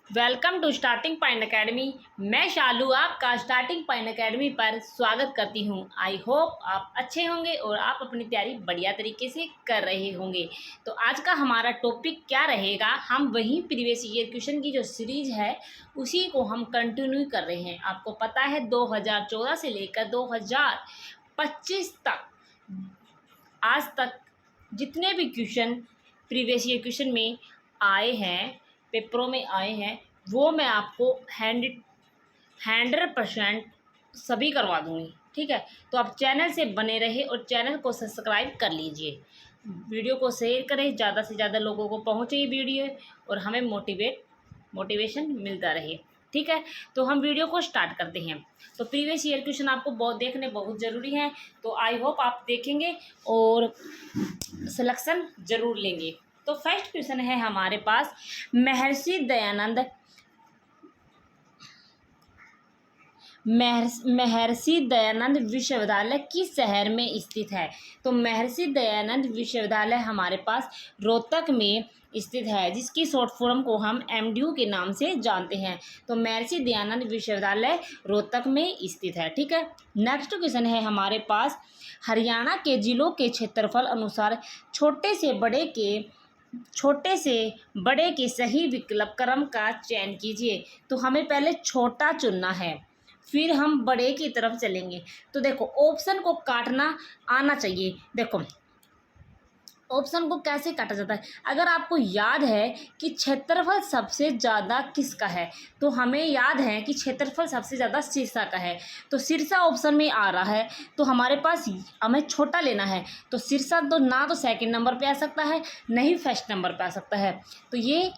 Welcome to starting point academy. मैं शालू आपका starting point academy पर स्वागत करती हूं। आई होप आप अच्छे होंगे और आप अपनी तैयारी बढ़िया तरीके से कर रहे होंगे। तो आज का हमारा टॉपिक क्या रहेगा, हम वही प्रीवियस ईयर क्वेश्चन की जो सीरीज है उसी को हम कंटिन्यू कर रहे हैं। आपको पता है 2014 से लेकर 2025 तक आज तक जितने भी क्वेश्चन प्रीवियस ईयर क्वेश्चन में आए हैं, पेपरों में आए हैं, वो मैं आपको 100% सभी करवा दूँगी। ठीक है, तो आप चैनल से बने रहे और चैनल को सब्सक्राइब कर लीजिए। वीडियो को शेयर करें, ज़्यादा से ज़्यादा लोगों को पहुँचे ये वीडियो और हमें मोटिवेशन मिलता रहे। ठीक है, तो हम वीडियो को स्टार्ट करते हैं। तो प्रीवियस ईयर क्वेश्चन आपको देखने बहुत ज़रूरी है, तो आई होप आप देखेंगे और सिलेक्शन ज़रूर लेंगे। तो फर्स्ट क्वेश्चन है हमारे पास, महर्षि दयानंद विश्वविद्यालय किस शहर में स्थित है। तो महर्षि दयानंद विश्वविद्यालय हमारे पास रोहतक में स्थित है, जिसकी शॉर्ट फॉर्म को हम MDU के नाम से जानते हैं। तो महर्षि दयानंद विश्वविद्यालय रोहतक में स्थित है। ठीक है, नेक्स्ट क्वेश्चन है हमारे पास, हरियाणा के जिलों के क्षेत्रफल अनुसार छोटे से बड़े के सही विकल्प क्रम का चयन कीजिए। तो हमें पहले छोटा चुनना है, फिर हम बड़े की तरफ चलेंगे। तो देखो, ऑप्शन को काटना आना चाहिए। देखो ऑप्शन को कैसे काटा जाता है, अगर आपको याद है कि क्षेत्रफल सबसे ज़्यादा किसका है, तो हमें याद है कि क्षेत्रफल सबसे ज़्यादा सिरसा का है। तो सिरसा ऑप्शन में आ रहा है, तो हमारे पास हमें छोटा लेना है। तो सिरसा तो ना तो सेकंड नंबर पे आ सकता है, नहीं फर्स्ट नंबर पे आ सकता है, तो ये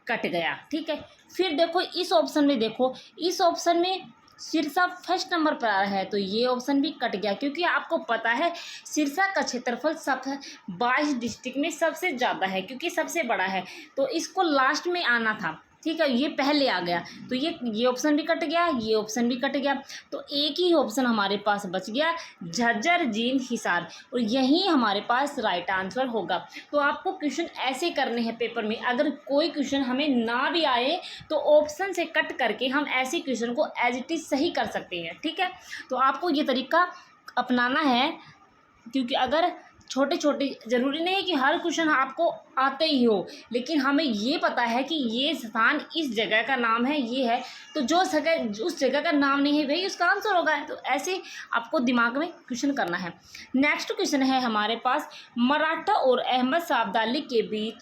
कट गया। ठीक है, फिर देखो इस ऑप्शन में, देखो इस ऑप्शन में सिरसा फर्स्ट नंबर पर आ रहा है, तो ये ऑप्शन भी कट गया, क्योंकि आपको पता है सिरसा का क्षेत्रफल 22 डिस्ट्रिक्ट में सबसे ज़्यादा है, क्योंकि सबसे बड़ा है, तो इसको लास्ट में आना था। ठीक है, ये पहले आ गया, तो ये ऑप्शन भी कट गया, ये ऑप्शन भी कट गया। तो एक ही ऑप्शन हमारे पास बच गया, झज्जर, जींद, हिसार, और यही हमारे पास राइट आंसर होगा। तो आपको क्वेश्चन ऐसे करने हैं पेपर में, अगर कोई क्वेश्चन हमें ना भी आए तो ऑप्शन से कट करके हम ऐसे क्वेश्चन को एज इट इज़ सही कर सकते हैं। ठीक है, तो आपको ये तरीका अपनाना है, क्योंकि अगर छोटे छोटे ज़रूरी नहीं है कि हर क्वेश्चन आपको आते ही हो, लेकिन हमें ये पता है कि ये स्थान इस जगह का नाम है, ये है, तो जो जगह उस जगह का नाम नहीं है वही उसका आंसर होगा। तो ऐसे आपको दिमाग में क्वेश्चन करना है। नेक्स्ट क्वेश्चन है हमारे पास, मराठा और अहमद शाह अब्दाली के बीच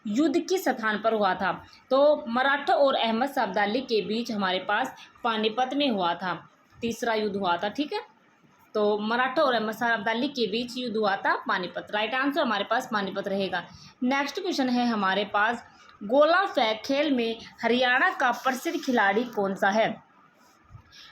युद्ध किस स्थान पर हुआ था। तो मराठा और अहमद शाह अब्दाली के बीच हमारे पास पानीपत में हुआ था, तीसरा युद्ध हुआ था। ठीक है, तो मराठा और अहमद शाह अब्दाली के बीच युद्ध हुआ था पानीपत। राइट आंसर हमारे पास पानीपत रहेगा। नेक्स्ट क्वेश्चन है हमारे पास, गोला फेंक खेल में हरियाणा का प्रसिद्ध खिलाड़ी कौन सा है।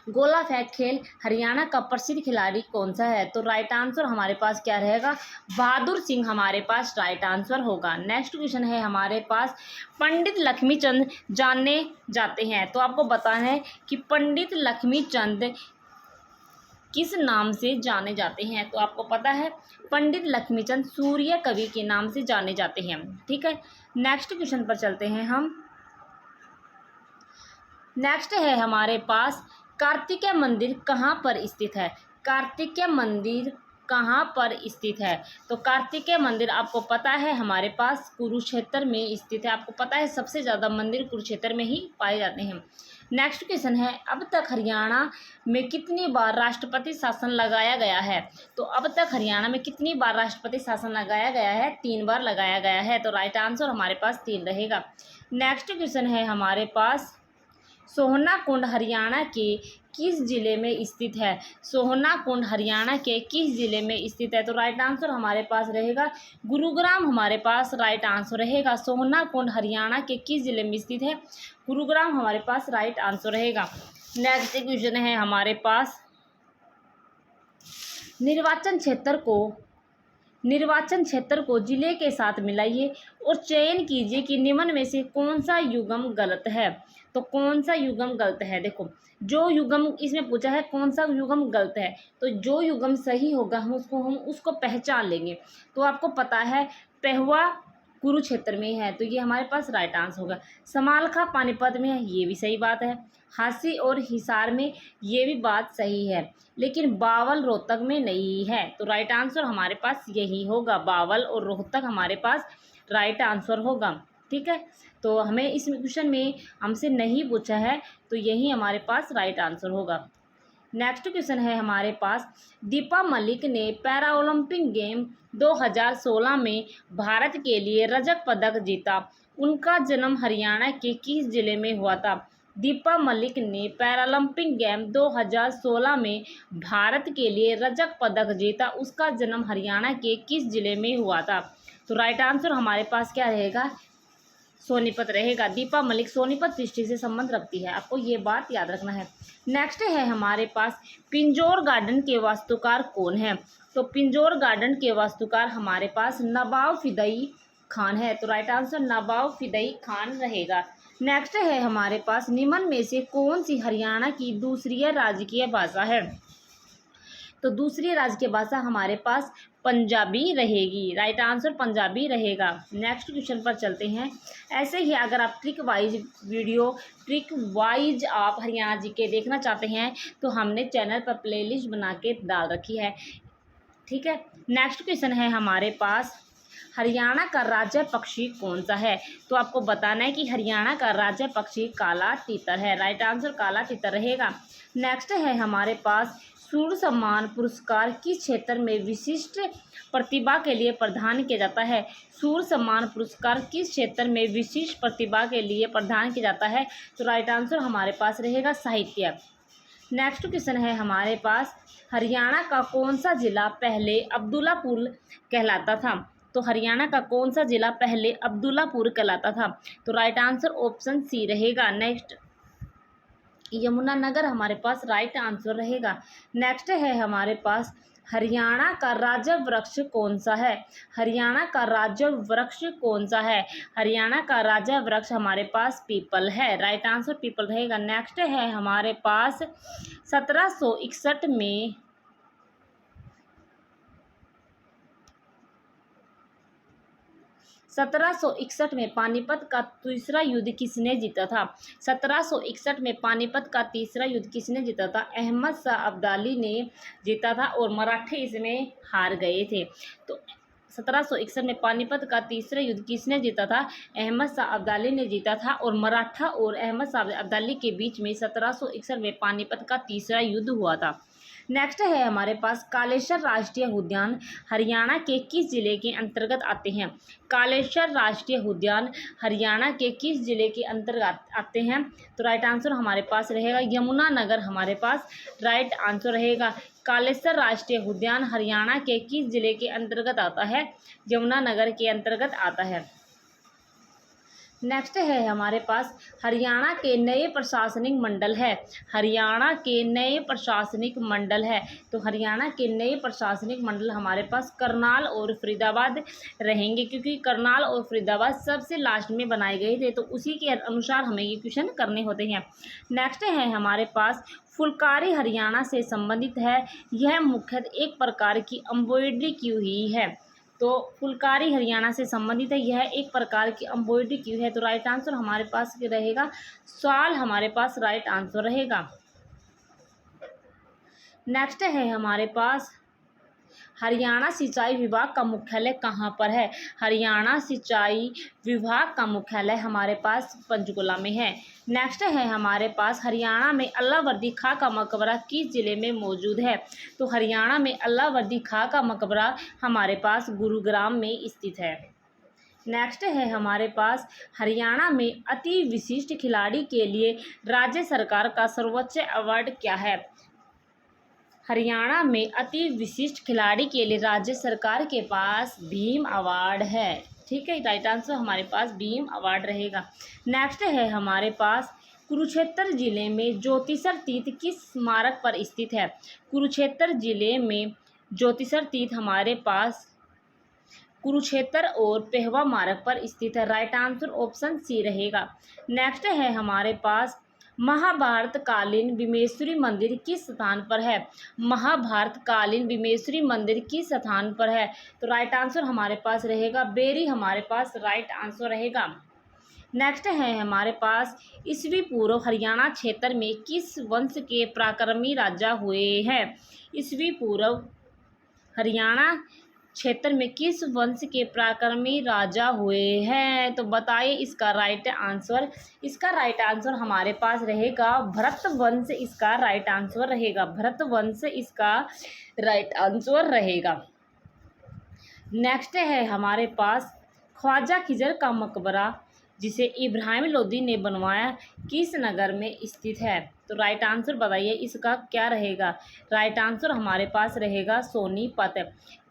गोला फेंक खेल हरियाणा का प्रसिद्ध खिलाड़ी कौन सा है। तो राइट आंसर हमारे पास क्या रहेगा, बहादुर सिंह हमारे पास राइट आंसर होगा। नेक्स्ट क्वेश्चन है हमारे पास, पंडित लक्ष्मीचंद जाने जाते हैं। तो आपको बताना है कि पंडित लक्ष्मीचंद किस नाम से जाने जाते हैं। तो आपको पता है पंडित लक्ष्मीचंद सूर्य कवि के नाम से जाने जाते हैं। ठीक है, नेक्स्ट क्वेश्चन पर चलते हैं हम। नेक्स्ट है हमारे पास, कार्तिकेय मंदिर कहाँ पर स्थित है। कार्तिकेय मंदिर कहाँ पर स्थित है। तो कार्तिकेय मंदिर आपको पता है हमारे पास कुरुक्षेत्र में स्थित है। आपको पता है सबसे ज़्यादा मंदिर कुरुक्षेत्र में ही पाए जाते हैं। नेक्स्ट क्वेश्चन है, अब तक हरियाणा में कितनी बार राष्ट्रपति शासन लगाया गया है। तो अब तक हरियाणा में कितनी बार राष्ट्रपति शासन लगाया गया है, 3 बार लगाया गया है। तो राइट आंसर हमारे पास 3 रहेगा। नेक्स्ट क्वेश्चन है हमारे पास, सोहना कुंड हरियाणा के किस जिले में स्थित है। सोहना कुंड हरियाणा के किस जिले में स्थित है। तो राइट आंसर हमारे पास रहेगा गुरुग्राम, हमारे पास राइट आंसर रहेगा। सोहना कुंड हरियाणा के किस जिले में स्थित है, गुरुग्राम हमारे पास राइट आंसर रहेगा। नेक्स्ट क्वेश्चन है हमारे पास, निर्वाचन क्षेत्र को जिले के साथ मिलाइए और चयन कीजिए कि निम्न में से कौन सा युग्म गलत है। तो कौन सा युग्म गलत है, देखो जो युग्म इसमें पूछा है कौन सा युग्म गलत है, तो जो युग्म सही होगा हम उसको पहचान लेंगे। तो आपको पता है पहवा कुरुक्षेत्र में है, तो ये हमारे पास राइट आंसर होगा। समालखा पानीपत में है, ये भी सही बात है। हांसी और हिसार में, ये भी बात सही है, लेकिन बावल रोहतक में नहीं है, तो राइट आंसर हमारे पास यही होगा, बावल और रोहतक हमारे पास राइट आंसर होगा। ठीक है, तो हमें इस क्वेश्चन में हमसे नहीं पूछा है, तो यही हमारे पास राइट आंसर होगा। नेक्स्ट क्वेश्चन है हमारे पास, दीपा मलिक ने पैरा ओलंपिक गेम 2016 में भारत के लिए रजत पदक जीता। उनका जन्म हरियाणा के किस जिले में हुआ था? दीपा मलिक ने पैरालंपिक गेम 2016 में भारत के लिए रजत पदक जीता। उसका जन्म हरियाणा के किस जिले में हुआ था? तो राइट आंसर हमारे पास क्या रहेगा? सोनीपत रहेगा। दीपा मलिक सोनीपत डिस्ट्रिक्ट से संबंध रखती है, आपको ये बात याद रखना है। नेक्स्ट है हमारे पास, पिंजौर गार्डन के वास्तुकार कौन है? तो पिंजौर गार्डन के वास्तुकार हमारे पास नवाब फिदई खान है, तो राइट आंसर नवाब फिदई खान रहेगा। नेक्स्ट है हमारे पास, निम्न में से कौन सी हरियाणा की दूसरी राजकीय भाषा है? तो दूसरी राजकीय भाषा हमारे पास पंजाबी रहेगी, राइट आंसर पंजाबी रहेगा। नेक्स्ट क्वेश्चन पर चलते हैं। ऐसे ही अगर आप ट्रिक वाइज आप हरियाणा जीके देखना चाहते हैं, तो हमने चैनल पर प्लेलिस्ट बना के डाल रखी है। ठीक है, नेक्स्ट क्वेश्चन है हमारे पास, हरियाणा का राज्य पक्षी कौन सा है? तो आपको बताना है कि हरियाणा का राज्य पक्षी काला तीतर है, राइट आंसर काला तीतर रहेगा। नेक्स्ट है हमारे पास, सूर्य सम्मान पुरस्कार किस क्षेत्र में विशिष्ट प्रतिभा के लिए प्रदान किया जाता है? सूर्य सम्मान पुरस्कार किस क्षेत्र में विशिष्ट प्रतिभा के लिए प्रदान किया जाता है? तो राइट आंसर हमारे पास रहेगा साहित्य। नेक्स्ट क्वेश्चन है हमारे पास, हरियाणा का कौन सा जिला पहले अब्दुल्लापुर कहलाता था? तो हरियाणा का कौन सा जिला पहले अब्दुल्लापुर कहलाता था? तो राइट आंसर ऑप्शन सी रहेगा। नेक्स्ट यमुनानगर हमारे पास राइट आंसर रहेगा। नेक्स्ट है हमारे पास, हरियाणा का राज्य वृक्ष कौन सा है? हरियाणा का राज्य वृक्ष कौन सा है? हरियाणा का राज्य वृक्ष हमारे पास पीपल है, राइट आंसर पीपल रहेगा। नेक्स्ट है हमारे पास, 1761 में 1761 में पानीपत का तीसरा युद्ध किसने जीता था? 1761 में पानीपत का तीसरा युद्ध किसने जीता था? अहमद शाह अब्दाली ने जीता था और मराठे इसमें हार गए थे। तो 1761 में पानीपत का तीसरा युद्ध किसने जीता था? अहमद शाह अब्दाली ने जीता था और मराठा और अहमद शाह अब्दाली के बीच में 1761 में पानीपत का तीसरा युद्ध हुआ था। नेक्स्ट है हमारे पास, कालेश्वर राष्ट्रीय उद्यान हरियाणा के किस जिले के अंतर्गत आते हैं? कालेश्वर राष्ट्रीय उद्यान हरियाणा के किस जिले के अंतर्गत आते हैं? तो राइट आंसर हमारे पास रहेगा यमुनानगर हमारे पास राइट आंसर रहेगा। कालेश्वर राष्ट्रीय उद्यान हरियाणा के किस जिले के अंतर्गत आता है? यमुनानगर के अंतर्गत आता है। नेक्स्ट है हमारे पास, हरियाणा के नए प्रशासनिक मंडल है। हरियाणा के नए प्रशासनिक मंडल है, तो हरियाणा के नए प्रशासनिक मंडल हमारे पास करनाल और फरीदाबाद रहेंगे, क्योंकि करनाल और फरीदाबाद सबसे लास्ट में बनाए गए थे, तो उसी के अनुसार हमें ये क्वेश्चन करने होते हैं। नेक्स्ट है हमारे पास, फुलकारी हरियाणा से संबंधित है। यह मुख्यतः एक प्रकार की एम्ब्रॉयडरी की हुई है। तो फुलकारी हरियाणा से संबंधित है, यह एक प्रकार की एम्ब्रॉयडरी की है। तो राइट आंसर हमारे पास रहेगा सवाल हमारे पास राइट आंसर रहेगा। नेक्स्ट है हमारे पास, हरियाणा सिंचाई विभाग का मुख्यालय कहाँ पर है? हरियाणा सिंचाई विभाग का मुख्यालय हमारे पास पंचकुला में है। नेक्स्ट है हमारे पास, हरियाणा में अलावर्दी खां का मकबरा किस जिले में मौजूद है? तो हरियाणा में अलावर्दी खां का मकबरा हमारे पास गुरुग्राम में स्थित है। नेक्स्ट है हमारे पास, हरियाणा में अति विशिष्ट खिलाड़ी के लिए राज्य सरकार का सर्वोच्च अवार्ड क्या है? हरियाणा में अति विशिष्ट खिलाड़ी के लिए राज्य सरकार के पास भीम अवार्ड है। ठीक है, राइट आंसर हमारे पास भीम अवार्ड रहेगा। नेक्स्ट है हमारे पास, कुरुक्षेत्र जिले में ज्योतिसर तीर्थ किस स्मारक पर स्थित है? कुरुक्षेत्र जिले में ज्योतिसर तीर्थ हमारे पास कुरुक्षेत्र और पेहवा मार्ग पर स्थित है। राइट आंसर ऑप्शन सी रहेगा। नेक्स्ट है हमारे पास, महाभारत कालीन बिमेश्वरी मंदिर किस स्थान पर है? महाभारत कालीन बिमेश्वरी मंदिर किस स्थान पर है? तो राइट आंसर हमारे पास रहेगा बेरी, हमारे पास राइट आंसर रहेगा। नेक्स्ट है हमारे पास ईसवी पूर्व हरियाणा क्षेत्र में किस वंश के पराक्रमी राजा हुए हैं? ईसवी पूर्व हरियाणा क्षेत्र में किस वंश के पराक्रमी राजा हुए हैं? तो बताइए इसका राइट आंसर। इसका राइट आंसर हमारे पास रहेगा भरत वंश, इसका राइट आंसर रहेगा भरत वंश, इसका राइट आंसर रहेगा। नेक्स्ट है हमारे पास ख्वाजा खिजर का मकबरा जिसे इब्राहिम लोदी ने बनवाया किस नगर में स्थित है? तो राइट आंसर बताइए इसका क्या रहेगा। राइट आंसर हमारे पास रहेगा सोनीपत।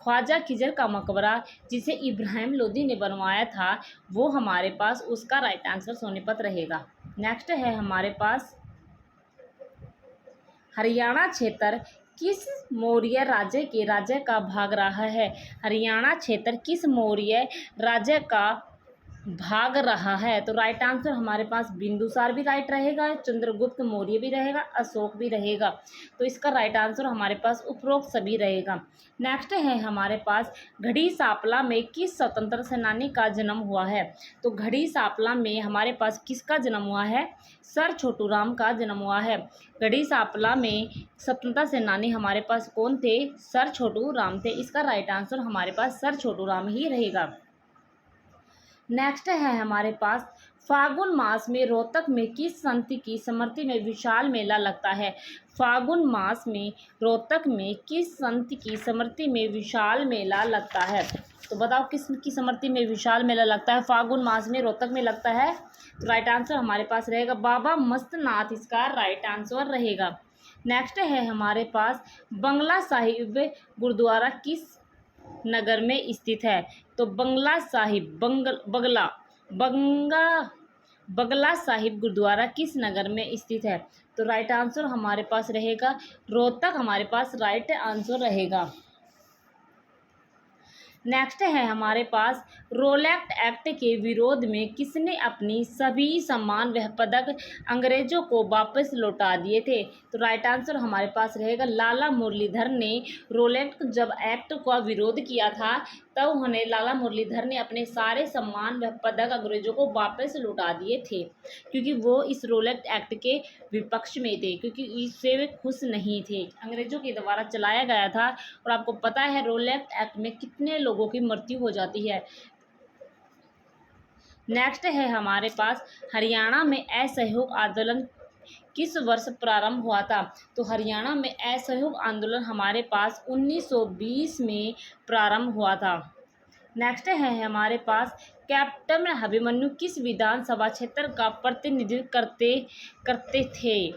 ख्वाजा खिजर का मकबरा जिसे इब्राहिम लोदी ने बनवाया था वो हमारे पास, उसका राइट आंसर सोनीपत रहेगा। नेक्स्ट है हमारे पास हरियाणा क्षेत्र किस मौर्य राज्य के राज्य का भाग रहा है? हरियाणा क्षेत्र किस मौर्य राज्य का भाग रहा है? तो राइट आंसर हमारे पास बिंदुसार भी राइट रहेगा, चंद्रगुप्त मौर्य भी रहेगा, अशोक भी रहेगा। तो इसका राइट आंसर हमारे पास उपरोक्त सभी रहेगा। नेक्स्ट है हमारे पास घड़ी सांपला में किस स्वतंत्र सेनानी का जन्म हुआ है? तो घड़ी सांपला में हमारे पास किसका जन्म हुआ है? सर छोटू राम का जन्म हुआ है। घड़ी सांपला में स्वतंत्रता सेनानी हमारे पास कौन थे? सर छोटू राम थे। इसका राइट आंसर हमारे पास सर छोटू राम ही रहेगा। नेक्स्ट है हमारे पास फागुन मास में रोहतक में किस संत की स्मृति में विशाल मेला लगता है? फागुन मास में रोहतक में किस संत की स्मृति में विशाल मेला लगता है? तो बताओ किस की स्मृति में विशाल मेला लगता है फागुन मास में रोहतक में लगता है? तो राइट आंसर हमारे पास रहेगा बाबा मस्तनाथ, इसका राइट आंसर रहेगा। नेक्स्ट है हमारे पास बंगला साहिब गुरुद्वारा किस नगर में स्थित है? तो बंगला साहिब बगला साहिब गुरुद्वारा किस नगर में स्थित है? तो राइट आंसर हमारे पास रहेगा रोहतक, हमारे पास राइट आंसर रहेगा। नेक्स्ट है हमारे पास रोलैक्ट एक्ट के विरोध में किसने अपनी सभी सम्मान व पदक अंग्रेजों को वापस लौटा दिए थे? तो राइट आंसर हमारे पास रहेगा लाला मुरलीधर ने। रोलैक्ट जब एक्ट का विरोध किया था तब उन्हें लाला मुरलीधर ने अपने सारे सम्मान व पदक अंग्रेजों को वापस लौटा दिए थे, क्योंकि वो इस रोलैक्ट एक्ट के विपक्ष में थे, क्योंकि इससे वे खुश नहीं थे, अंग्रेजों के द्वारा चलाया गया था। और आपको पता है रोलैक्ट एक्ट में कितने लोगों की मृत्यु हो जाती है। नेक्स्ट है हमारे पास हरियाणा में असहयोग आंदोलन किस वर्ष प्रारंभ हुआ था? तो हरियाणा में असहयोग आंदोलन हमारे पास 1920 में प्रारंभ हुआ था। नेक्स्ट है हमारे पास कैप्टन अभिमन्यु किस विधानसभा क्षेत्र का प्रतिनिधित्व करते थे?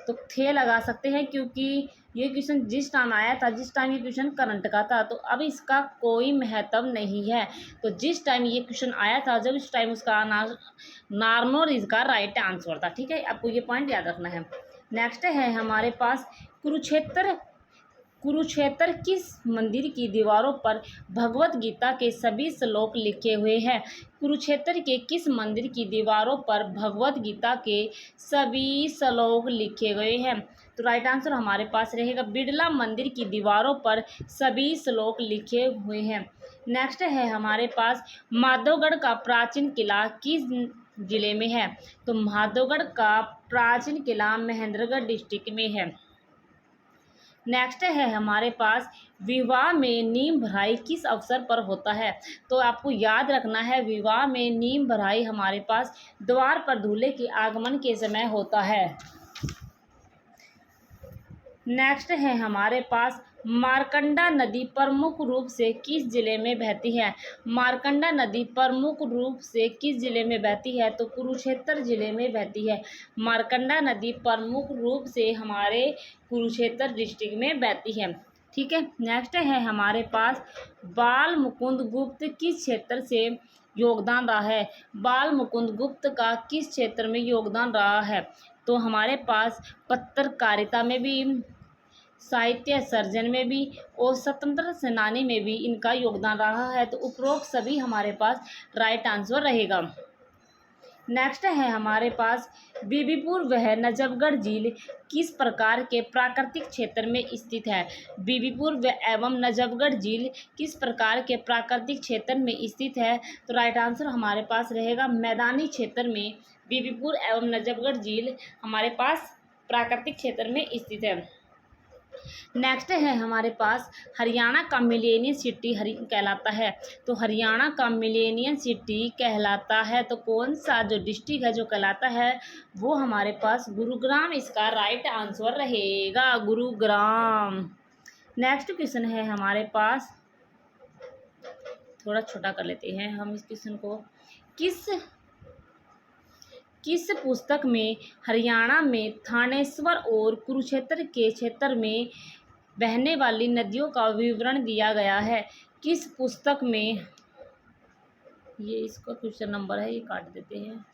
तो थे लगा सकते हैं, क्योंकि ये क्वेश्चन जिस टाइम आया था, जिस टाइम ये क्वेश्चन करंट का था, तो अब इसका कोई महत्व नहीं है। तो जिस टाइम ये क्वेश्चन आया था, जब इस टाइम उसका नारनौल इसका राइट आंसर था। ठीक है, आपको ये पॉइंट याद रखना है। नेक्स्ट है हमारे पास कुरुक्षेत्र किस मंदिर की दीवारों पर भगवत गीता के सभी श्लोक लिखे हुए हैं? कुरुक्षेत्र के किस मंदिर की दीवारों पर भगवत गीता के सभी श्लोक लिखे गए हैं? तो राइट आंसर हमारे पास रहेगा बिड़ला मंदिर की दीवारों पर सभी श्लोक लिखे हुए हैं। नेक्स्ट है हमारे पास माधवगढ़ का प्राचीन किला किस जिले में है? तो माधवगढ़ का प्राचीन किला महेंद्रगढ़ डिस्ट्रिक्ट में है। नेक्स्ट है हमारे पास विवाह में नीम भराई किस अवसर पर होता है? तो आपको याद रखना है विवाह में नीम भराई हमारे पास द्वार पर दूल्हे के आगमन के समय होता है। नेक्स्ट है हमारे पास मारकंडा नदी प्रमुख रूप से किस जिले में बहती है? मारकंडा नदी प्रमुख रूप से किस जिले में बहती है? तो कुरुक्षेत्र जिले में बहती है। मारकंडा नदी प्रमुख रूप से हमारे कुरुक्षेत्र डिस्ट्रिक्ट में बहती है। ठीक है, नेक्स्ट है हमारे पास बाल मुकुंद गुप्त किस क्षेत्र से योगदान रहा है? बाल मुकुंद गुप्त का किस क्षेत्र में योगदान रहा है? तो हमारे पास पत्रकारिता में भी, साहित्य सर्जन में भी और स्वतंत्र सेनानी में भी इनका योगदान रहा है। तो उपरोक्त सभी हमारे पास राइट आंसर रहेगा। नेक्स्ट है हमारे पास बीबीपुर वह नजफगढ़ झील किस प्रकार के प्राकृतिक क्षेत्र में स्थित है। बीबीपुर व एवं नजफगढ़ झील किस प्रकार के प्राकृतिक क्षेत्र में स्थित है। तो राइट आंसर हमारे पास रहेगा मैदानी क्षेत्र में बीबीपुर एवं नजफगढ़ झील हमारे पास प्राकृतिक क्षेत्र में स्थित है। नेक्स्ट है हमारे पास हरियाणा का मिलेनियम सिटी कहलाता है। तो हरियाणा का मिलेनियम सिटी कहलाता है तो कौन सा जो डिस्ट्रिक्ट है जो कहलाता है वो हमारे पास गुरुग्राम इसका राइट आंसर रहेगा, गुरुग्राम। नेक्स्ट क्वेश्चन है हमारे पास, थोड़ा छोटा कर लेते हैं हम इस क्वेश्चन को। किस पुस्तक में हरियाणा में थानेश्वर और कुरुक्षेत्र के क्षेत्र में बहने वाली नदियों का विवरण दिया गया है। किस पुस्तक में, ये इसका क्वेश्चन नंबर है, ये काट देते हैं।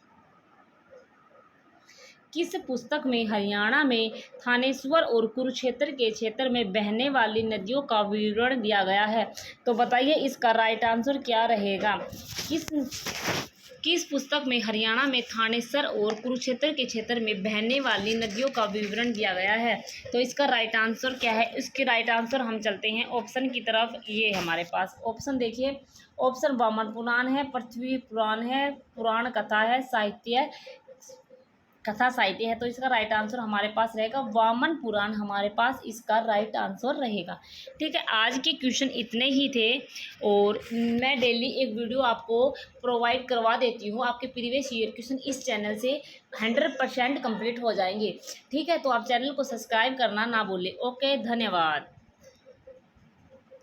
किस पुस्तक में हरियाणा में थानेश्वर और कुरुक्षेत्र के क्षेत्र में बहने वाली नदियों का विवरण दिया गया है। तो बताइए इसका राइट आंसर क्या रहेगा। किस पुस्तक में हरियाणा में थानेसर और कुरुक्षेत्र के क्षेत्र में बहने वाली नदियों का विवरण दिया गया है। तो इसका राइट आंसर क्या है। इसके राइट आंसर हम चलते हैं ऑप्शन की तरफ। ये हमारे पास ऑप्शन देखिए, ऑप्शन वामन पुराण है, पृथ्वी पुराण है, पुराण कथा है, साहित्य है, कथा साहित्य है। तो इसका राइट आंसर हमारे पास रहेगा वामन पुराण, हमारे पास इसका राइट आंसर रहेगा। ठीक है, आज के क्वेश्चन इतने ही थे और मैं डेली एक वीडियो आपको प्रोवाइड करवा देती हूँ। आपके प्रीवियस ईयर क्वेश्चन इस चैनल से 100% कंप्लीट हो जाएंगे। ठीक है, तो आप चैनल को सब्सक्राइब करना ना भूलें। ओके, धन्यवाद।